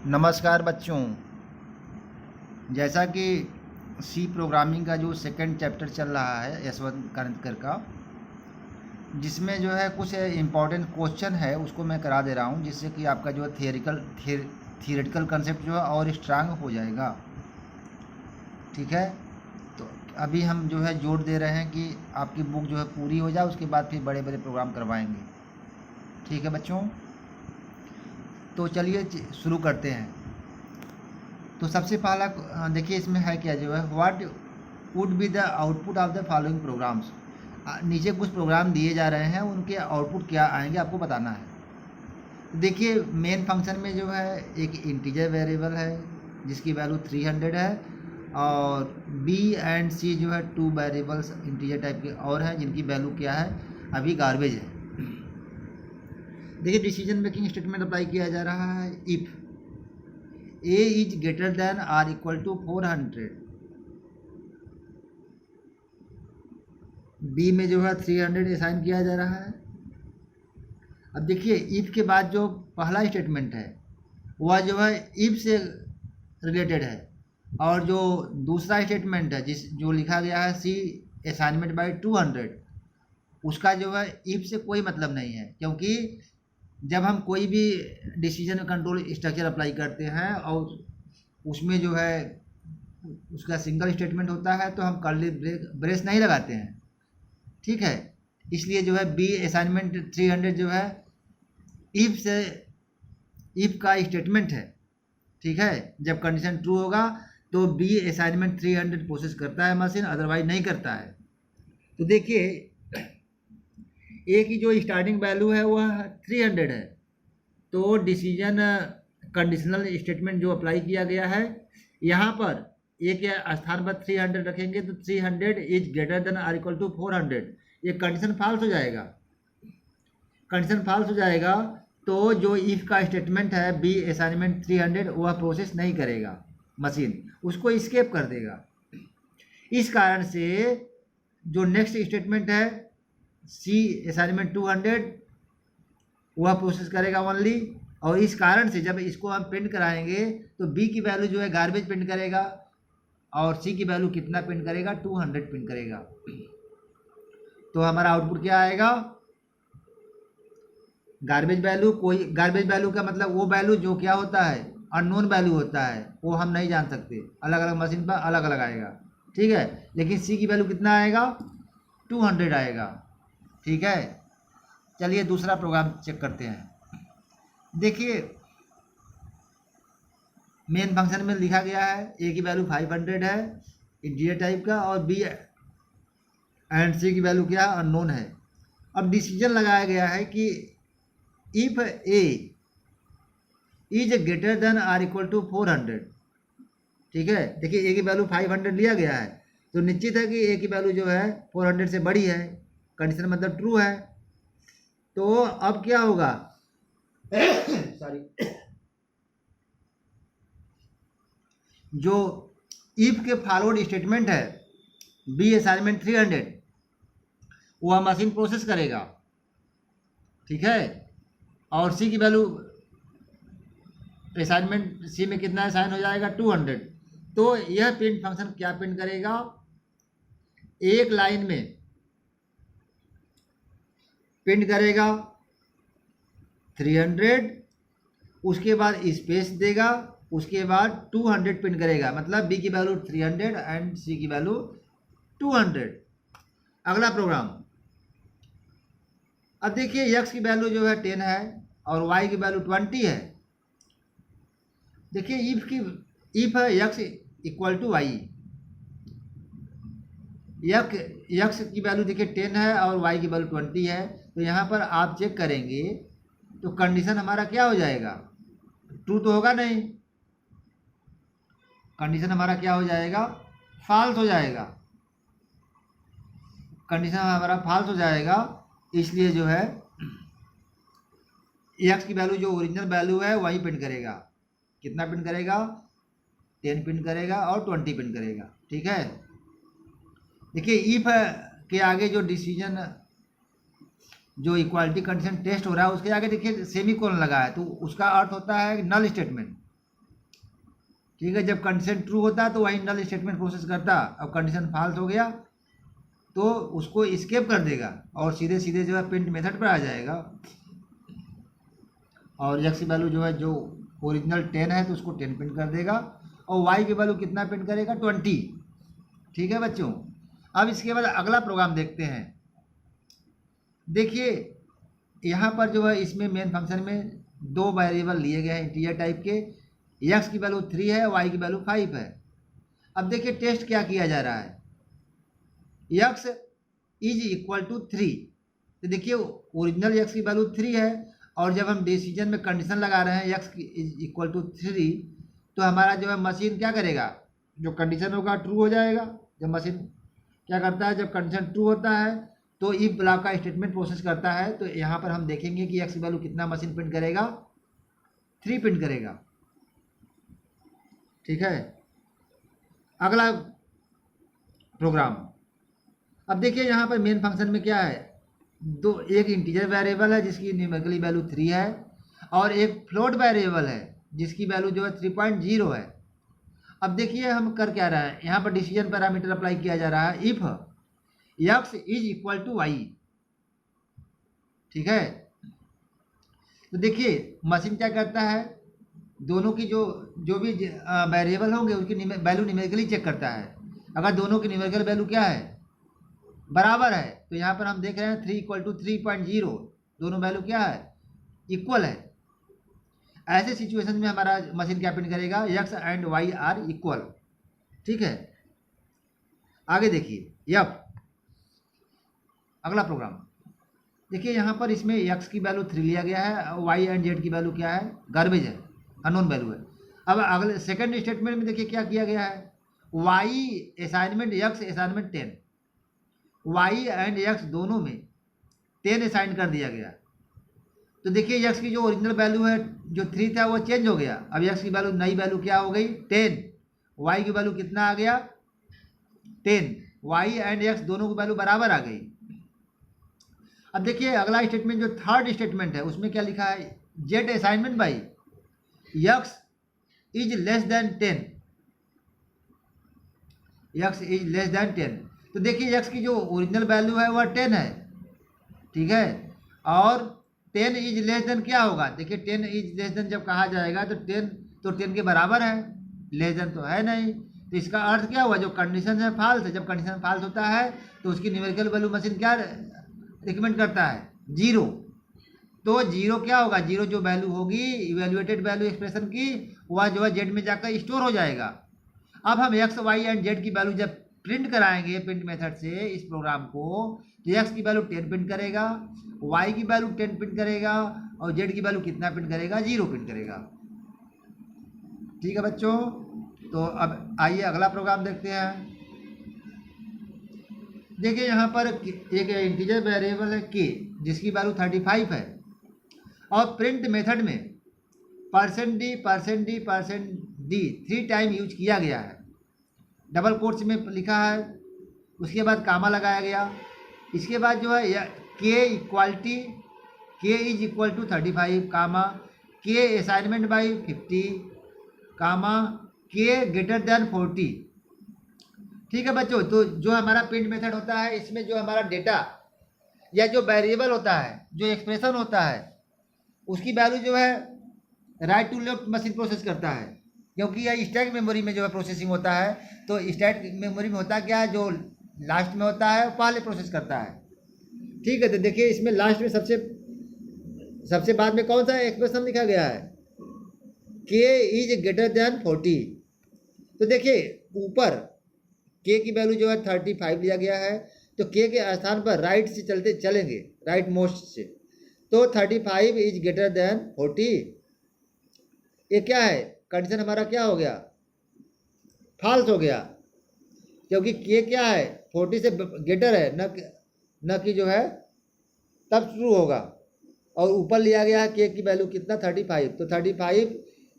नमस्कार बच्चों। जैसा कि सी प्रोग्रामिंग का जो सेकंड चैप्टर चल रहा है यशवंत कानतकर का, जिसमें जो है कुछ इम्पॉर्टेंट क्वेश्चन है उसको मैं करा दे रहा हूँ, जिससे कि आपका जो है थियरेटिकल कंसेप्ट जो है और स्ट्रांग हो जाएगा। ठीक है, तो अभी हम जो है जोर दे रहे हैं कि आपकी बुक जो है पूरी हो जाए, उसके बाद फिर बड़े बड़े प्रोग्राम करवाएंगे। ठीक है बच्चों, तो चलिए शुरू करते हैं। तो सबसे पहला देखिए इसमें है क्या, जो है what would be the output of the following programs. नीचे कुछ प्रोग्राम दिए जा रहे हैं, उनके आउटपुट क्या आएंगे आपको बताना है। तो देखिए मेन फंक्शन में जो है एक इंटीजर वेरिएबल है जिसकी वैल्यू 300 है, और बी एंड सी जो है टू वेरिएबल्स इंटीजर टाइप के और हैं जिनकी वैल्यू क्या है, अभी गार्बेज है। देखिए डिसीजन मेकिंग स्टेटमेंट अप्लाई किया जा रहा है। If a is greater than or equal to 400, b में जो है 300 असाइन किया जा रहा है। अब देखिए इफ के बाद जो पहला स्टेटमेंट है वह जो है इफ से रिलेटेड है, और जो दूसरा स्टेटमेंट है जो लिखा गया है सी असाइनमेंट बाय 200, उसका जो है इफ से कोई मतलब नहीं है, क्योंकि जब हम कोई भी डिसीजन कंट्रोल स्ट्रक्चर अप्लाई करते हैं और उसमें जो है उसका सिंगल स्टेटमेंट होता है तो हम कर्ली ब्रेस नहीं लगाते हैं। ठीक है, इसलिए जो है बी असाइनमेंट 300 जो है इफ से इफ का स्टेटमेंट है। ठीक है, जब कंडीशन ट्रू होगा तो बी असाइनमेंट 300 प्रोसेस करता है मशीन, अदरवाइज नहीं करता है। तो देखिए ए की जो स्टार्टिंग वैल्यू है वह 300 है, तो डिसीजन कंडीशनल स्टेटमेंट जो अप्लाई किया गया है यहाँ पर ए के स्थान पर 300 रखेंगे तो 300 is greater than or equal to 400, ये कंडीशन फॉल्स हो जाएगा। कंडीशन फॉल्स हो जाएगा तो जो इफ का स्टेटमेंट है बी असाइनमेंट 300 वह प्रोसेस नहीं करेगा, मशीन उसको स्केप कर देगा। इस कारण से जो नेक्स्ट स्टेटमेंट है सी असाइनमेंट 200 वह प्रोसेस करेगा ओनली, और इस कारण से जब इसको हम प्रिंट कराएंगे तो बी की वैल्यू जो है गार्बेज प्रिंट करेगा और सी की वैल्यू कितना प्रिंट करेगा, 200 प्रिंट करेगा। तो हमारा आउटपुट क्या आएगा, गार्बेज वैल्यू। कोई गार्बेज वैल्यू का मतलब वो वैल्यू जो क्या होता है, अननोन वैल्यू होता है, वो हम नहीं जान सकते, अलग अलग मशीन पर अलग अलग आएगा। ठीक है, लेकिन सी की वैल्यू कितना आएगा, 200 आएगा। ठीक है, चलिए दूसरा प्रोग्राम चेक करते हैं। देखिए मेन फंक्शन में लिखा गया है ए की वैल्यू 500 है इंटीजर टाइप का, और बी एंड सी की वैल्यू क्या है, अननोन है। अब डिसीजन लगाया गया है कि if A is greater than or equal to 400। ठीक है, देखिए ए की वैल्यू 500 लिया गया है तो निश्चित है कि ए की वैल्यू जो है 400 से बड़ी है, कंडीशन मतलब ट्रू है। तो अब क्या होगा सॉरी, जो इफ के फॉरवर्ड स्टेटमेंट है बी असाइनमेंट 300 वह मशीन प्रोसेस करेगा। ठीक है, और सी की वैल्यू असाइनमेंट सी में कितना असाइन हो जाएगा, 200। तो यह प्रिंट फंक्शन क्या प्रिंट करेगा, एक लाइन में प्रिंट करेगा 300, उसके बाद स्पेस देगा, उसके बाद 200 प्रिंट करेगा, मतलब बी की वैल्यू 300 एंड सी की वैल्यू 200। अगला प्रोग्राम, अब देखिए x की वैल्यू जो है 10 है और y की वैल्यू 20 है। देखिए इफ है x equal to Y, x की वैल्यू देखिए 10 है और y की वैल्यू 20 है, तो यहाँ पर आप चेक करेंगे तो कंडीशन हमारा क्या हो जाएगा, ट्रू तो होगा नहीं, कंडीशन हमारा क्या हो जाएगा, फॉल्स हो जाएगा। कंडीशन हमारा फॉल्स हो जाएगा, इसलिए जो है x की वैल्यू जो ओरिजिनल वैल्यू है वही प्रिंट करेगा। कितना प्रिंट करेगा, 10 प्रिंट करेगा और 20 प्रिंट करेगा। ठीक है, देखिए इफ के आगे जो डिसीजन जो इक्वालिटी कंडीशन टेस्ट हो रहा है उसके आगे देखिए सेमीकोलन लगा है, तो उसका अर्थ होता है नल स्टेटमेंट। ठीक है। जब कंडीशन ट्रू होता है तो वही नल स्टेटमेंट प्रोसेस करता, अब कंडीशन फॉल्स हो गया तो उसको स्केप कर देगा और सीधे सीधे जो है प्रिंट मेथड पर आ जाएगा। और एक्स की वैल्यू जो है जो ओरिजिनल 10 है तो उसको 10 प्रिंट कर देगा और वाई की वैल्यू कितना प्रिंट करेगा 20। ठीक है बच्चों। अब इसके बाद अगला प्रोग्राम देखते हैं। देखिए यहाँ पर जो है इसमें मेन फंक्शन में दो वेरिएबल लिए गए हैं इंटीजर टाइप के, एक्स की वैल्यू 3 है, वाई की वैल्यू 5 है। अब देखिए टेस्ट क्या किया जा रहा है, एक्स इज इक्वल टू 3। तो देखिए ओरिजिनल एक्स की वैल्यू 3 है और जब हम डिसीजन में कंडीशन लगा रहे हैं एक्स इज इक्वल टू 3 तो हमारा जो है मशीन क्या करेगा, जो कंडीशन होगा ट्रू हो जाएगा। जब मशीन क्या करता है, जब कंडीशन ट्रू होता है तो इफ ब्लॉक का स्टेटमेंट प्रोसेस करता है। तो यहाँ पर हम देखेंगे कि एक्स की वैल्यू कितना मशीन प्रिंट करेगा, 3 प्रिंट करेगा। ठीक है। अगला प्रोग्राम, अब देखिए यहाँ पर मेन फंक्शन में क्या है, एक इंटीजर वेरिएबल है जिसकी न्यूमेरिकली वैल्यू 3 है और एक फ्लोट वेरिएबल है जिसकी वैल्यू जो है 3.0 है। अब देखिए हम कर क्या रहा है, यहाँ पर डिसीजन पैरामीटर अप्लाई किया जा रहा है if X is equal to Y. ठीक है। तो देखिए मशीन क्या करता है, दोनों की जो भी वेरिएबल होंगे उनकी वैल्यू न्यूमेरिकली चेक करता है। अगर दोनों की न्यूमेरिकल वैल्यू क्या है, बराबर है, तो यहाँ पर हम देख रहे हैं 3 इक्वल टू 3.0, दोनों वैल्यू क्या है, इक्वल है। ऐसे सिचुएशन में हमारा मशीन क्या प्रिंट करेगा, X and Y are equal. ठीक है। आगे देखिए यप अगला प्रोग्राम देखिए, यहाँ पर इसमें एक्स की वैल्यू 3 लिया गया है, वाई एंड जेड की वैल्यू क्या है, गार्बेज है, अननोन वैल्यू है। अब अगले सेकंड स्टेटमेंट में देखिए क्या किया गया है, Y assignment X assignment 10, Y and X दोनों में 10 असाइन कर दिया गया। तो देखिए एक्स की जो ओरिजिनल वैल्यू है जो 3 था वो चेंज हो गया, अब एक्स की वैल्यू नई वैल्यू क्या हो गई 10, वाई की वैल्यू कितना आ गया 10, वाई एंड एक्स दोनों की वैल्यू बराबर आ गई। अब देखिए अगला स्टेटमेंट जो थर्ड स्टेटमेंट है उसमें क्या लिखा है, Z assignment by x is less than 10, x is less than 10। तो देखिए एक्स की जो ओरिजिनल वैल्यू है वह 10 है। ठीक है। और 10 इज लेस देन क्या होगा, देखिए 10 इज लेस देन जब कहा जाएगा तो 10 के बराबर है, लेस देन तो है नहीं। तो इसका अर्थ क्या हुआ, जो कंडीशन है फॉल्स है, जब कंडीशन फॉल्स होता है तो उसकी न्यूमेरिकल वैल्यू मशीन क्या रिकमेंड करता है, 0। तो 0 क्या होगा, 0 जो वैल्यू होगी इवेल्युएटेड वैल्यू एक्सप्रेशन की वह जो है जेड में जाकर स्टोर हो जाएगा। अब हम एक्स वाई एंड जेड की वैल्यू जब प्रिंट कराएंगे प्रिंट मेथड से इस प्रोग्राम को, तो एक्स की वैल्यू 10 प्रिंट करेगा, वाई की वैल्यू 10 प्रिंट करेगा और जेड की वैल्यू कितना प्रिंट करेगा, 0 प्रिंट करेगा। ठीक है बच्चों। तो अब आइए अगला प्रोग्राम देखते हैं। देखिए यहाँ पर एक इंटीजर वेरिएबल है के जिसकी वैल्यू 35 है और प्रिंट मेथड में %d% 3 टाइम यूज किया गया है, डबल कोट्स में लिखा है, उसके बाद कामा लगाया गया। इसके बाद जो है के इक्वालिटी के इज इक्वल टू 35 कामा के असाइनमेंट बाई 50 कामा के ग्रेटर देन 40। ठीक है बच्चों। तो जो हमारा प्रिंट मेथड होता है इसमें जो हमारा डेटा या जो वेरिएबल होता है, जो एक्सप्रेशन होता है, उसकी वैल्यू जो है right to left machine process करता है, क्योंकि यह स्टैक मेमोरी में जो है प्रोसेसिंग होता है। तो स्टैक मेमोरी में होता क्या है, जो लास्ट में होता है पहले प्रोसेस करता है। ठीक है। तो देखिए इसमें लास्ट में सबसे बाद में कौन सा एक्सप्रेशन लिखा गया है, के इज ग्रेटर देन 40। तो देखिए ऊपर के की वैल्यू जो है 35 लिया गया है, तो के स्थान पर राइट से चलेंगे राइट मोस्ट से, तो 35 इज ग्रेटर देन 40। ये क्या है, कंडीशन हमारा क्या हो गया, फॉल्स हो गया, क्योंकि के क्या है 40 से ग्रेटर है न कि जो है तब शुरू होगा। और ऊपर लिया गया है के की वैल्यू कितना 35, तो 35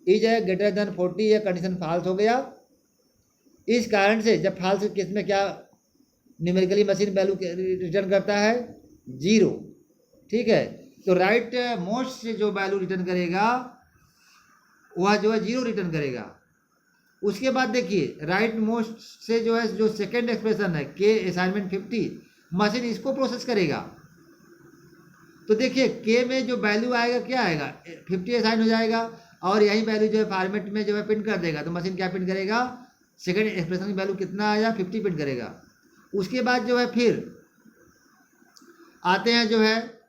इज है ग्रेटर देन 40, ये कंडीशन फॉल्स हो गया। इस कारण से जब फॉल्स केस में क्या न्यूमेरिकली मशीन वैल्यू रिटर्न करता है 0। ठीक है। तो राइट मोस्ट से जो वैल्यू रिटर्न करेगा वह जो है 0 रिटर्न करेगा। उसके बाद देखिए राइट मोस्ट से जो है जो सेकेंड एक्सप्रेशन है के असाइनमेंट 50, मशीन इसको प्रोसेस करेगा। तो देखिए के में जो वैल्यू आएगा क्या आएगा, 50 असाइन हो जाएगा और यही वैल्यू जो है फॉर्मेट में जो है प्रिंट कर देगा। तो मशीन क्या प्रिंट करेगा, सेकेंड एक्सप्रेशन की वैल्यू कितना आया 50 प्रिंट करेगा। उसके बाद जो है फिर आते हैं जो है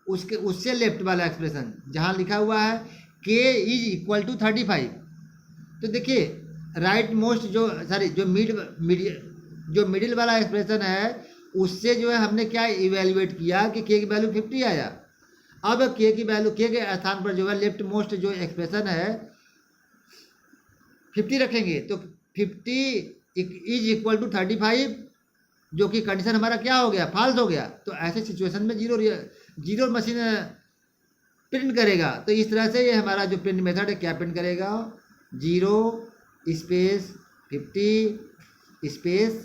उसके उससे लेफ्ट वाला एक्सप्रेशन जहाँ लिखा हुआ है के इज इक्वल टू 35। तो देखिए राइट मोस्ट जो सॉरी जो मिडिल वाला एक्सप्रेशन है उससे जो है हमने क्या इवेल्युएट किया कि के की वैल्यू 50 आया। अब के की वैल्यू के स्थान पर जो है लेफ्ट मोस्ट जो एक्सप्रेशन है 50 रखेंगे। तो 50 इज इक्वल टू 35, जो कि कंडीशन हमारा क्या हो गया, फॉल्स हो गया। तो ऐसे सिचुएशन में जीरो मशीन प्रिंट करेगा। तो इस तरह से ये हमारा जो प्रिंट मेथड है क्या प्रिंट करेगा, 0 स्पेस 50 स्पेस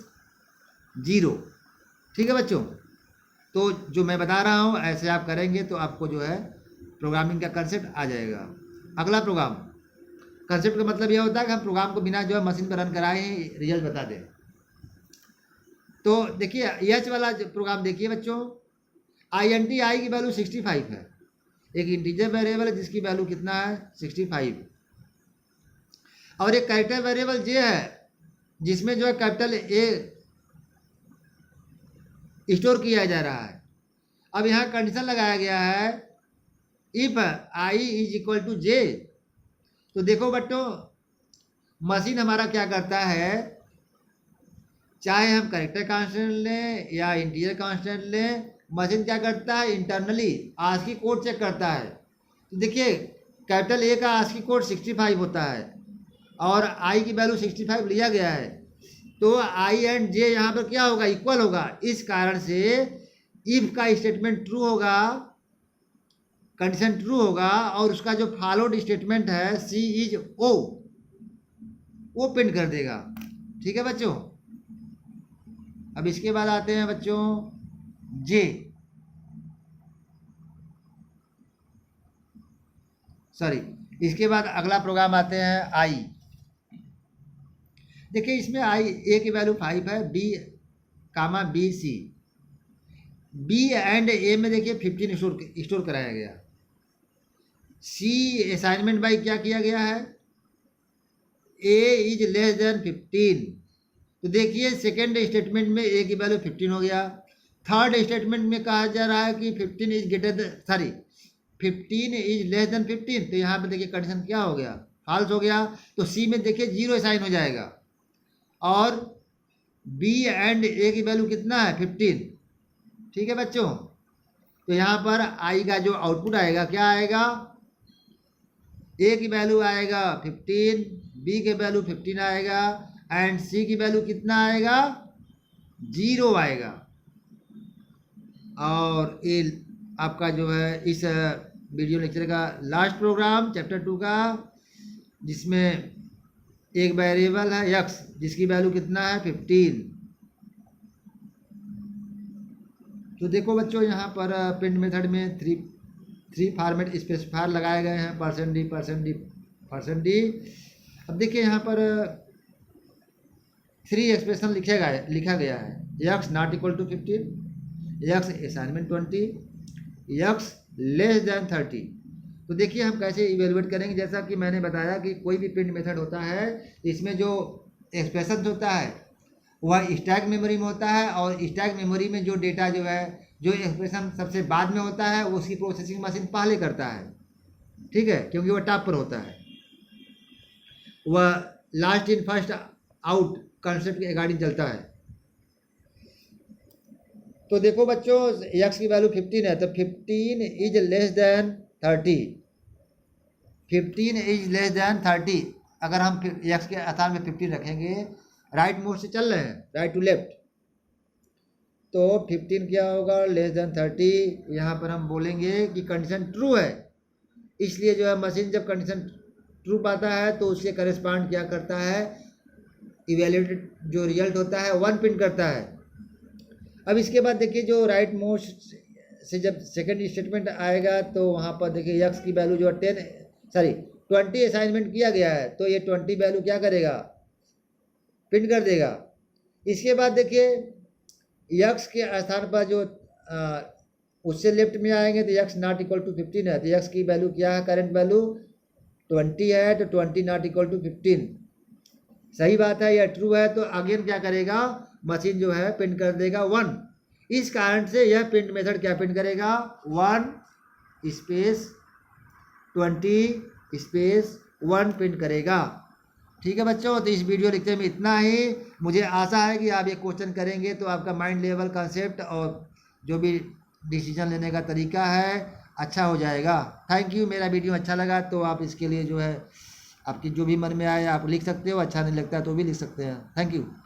0। ठीक है बच्चों, तो जो मैं बता रहा हूँ ऐसे आप करेंगे तो आपको जो है प्रोग्रामिंग का कंसेप्ट आ जाएगा। अगला प्रोग्राम कंसेप्ट का मतलब यह होता है कि हम प्रोग्राम को बिना जो है मशीन पर रन कराए ही रिजल्ट बता दें। तो देखिए एच वाला प्रोग्राम देखिए बच्चों, INT आई की वैल्यू 65 है, एक इंटीजर वेरिएबल है जिसकी वैल्यू कितना है 65, और एक कैरेक्टर वेरिएबल जे है जिसमें जो है कैपिटल ए स्टोर किया जा रहा है। अब यहाँ कंडीशन लगाया गया है if I is equal to J. तो देखो बच्चों मशीन हमारा क्या करता है, चाहे हम कैरेक्टर कांस्टेंट लें या इंटीजर कांस्टेंट लें, मशीन क्या करता है इंटरनली आस्की कोड चेक करता है। तो देखिए कैपिटल ए का आस्की कोड 65 होता है और आई की वैल्यू 65 लिया गया है। तो आई एंड जे यहाँ पर क्या होगा, इक्वल होगा। इस कारण से इफ का स्टेटमेंट ट्रू होगा, कंडीशन ट्रू होगा, और उसका जो फॉलोड स्टेटमेंट है सी इज ओ वो प्रिंट कर देगा। ठीक है बच्चों, अब इसके बाद आते हैं बच्चों जे, सॉरी इसके बाद अगला प्रोग्राम आते हैं आई। देखिए इसमें आई ए की वैल्यू 5 है, B comma B C, B and A में देखिए 15 स्टोर कराया गया। सी असाइनमेंट बाई क्या किया गया है, ए इज लेस देन 15। तो देखिए सेकेंड स्टेटमेंट में ए की वैल्यू 15 हो गया। थर्ड स्टेटमेंट में कहा जा रहा है कि 15 is greater then sorry 15 is less than 15। तो यहाँ पे देखिए कंडीशन क्या हो गया, फॉल्स हो गया। तो सी में देखिए 0 असाइन हो जाएगा और बी एंड ए की वैल्यू कितना है 15। ठीक है बच्चों, तो यहाँ पर आई का जो आउटपुट आएगा क्या आएगा, ए की वैल्यू आएगा 15, बी की वैल्यू 15 आएगा एंड सी की वैल्यू कितना आएगा 0 आएगा। और ये आपका जो है इस वीडियो लेक्चर का लास्ट प्रोग्राम चैप्टर 2 का, जिसमें एक वेरिएबल है यक्स जिसकी वैल्यू कितना है 15। तो देखो बच्चों यहाँ पर प्रिंट मेथड में थ्री फॉर्मेट स्पेसिफायर लगाए गए हैं, %d। अब देखिए यहाँ पर 3 एक्सप्रेशन लिखा गया है, X not equal to 15, X assignment 20, X less than 30। तो देखिए हम कैसे इवेलुएट करेंगे, जैसा कि मैंने बताया कि कोई भी प्रिंट मेथड होता है इसमें जो एक्सप्रेशन होता है वह स्टैक मेमोरी में होता है, और स्टैक मेमोरी में जो डेटा जो है जो एक्सप्रेशन सबसे बाद में होता है उसकी प्रोसेसिंग मशीन पहले करता है। ठीक है, क्योंकि वह टॉप पर होता है, वह last in first out concept के अकॉर्डिंग चलता है। तो देखो बच्चों यक्स की वैल्यू 15 है, तो 15 is less than 30, 15 is less than 30। अगर हम यक्स के स्थान में 15 रखेंगे, राइट मोड से चल रहे हैं राइट टू लेफ्ट, तो 15 क्या होगा लेस देन 30। यहाँ पर हम बोलेंगे कि कंडीशन ट्रू है, इसलिए जो है मशीन जब कंडीशन ट्रू पाता है तो उसके करेस्पॉन्ड क्या करता है, इवेल्युएटेड जो रिजल्ट होता है 1 प्रिंट करता है। अब इसके बाद देखिए जो राइट मोस्ट से जब सेकंड स्टेटमेंट आएगा तो वहाँ पर देखिए यक्स की वैल्यू जो 10 20 असाइनमेंट किया गया है तो ये 20 वैल्यू क्या करेगा, प्रिंट कर देगा। इसके बाद देखिए यक्स के स्थान पर जो उससे लेफ्ट में आएंगे तो यक्स नॉट इक्वल टू 15 है, तो यक्स की वैल्यू क्या है, करंट वैल्यू 20 है, तो 20 नॉट इक्वल टू 15 सही बात है या ट्रू है। तो अगेन क्या करेगा, मशीन जो है प्रिंट कर देगा 1। इस कारण से यह प्रिंट मेथड क्या प्रिंट करेगा, 1 स्पेस 20 स्पेस 1 प्रिंट करेगा। ठीक है बच्चों, तो इस वीडियो लिखते में इतना ही। मुझे आशा है कि आप ये क्वेश्चन करेंगे तो आपका माइंड लेवल कंसेप्ट और जो भी डिसीजन लेने का तरीका है अच्छा हो जाएगा। Thank you. मेरा वीडियो अच्छा लगा तो आप इसके लिए जो है आपकी जो भी मन में आए आप लिख सकते हो, अच्छा नहीं लगता तो भी लिख सकते हैं। Thank you.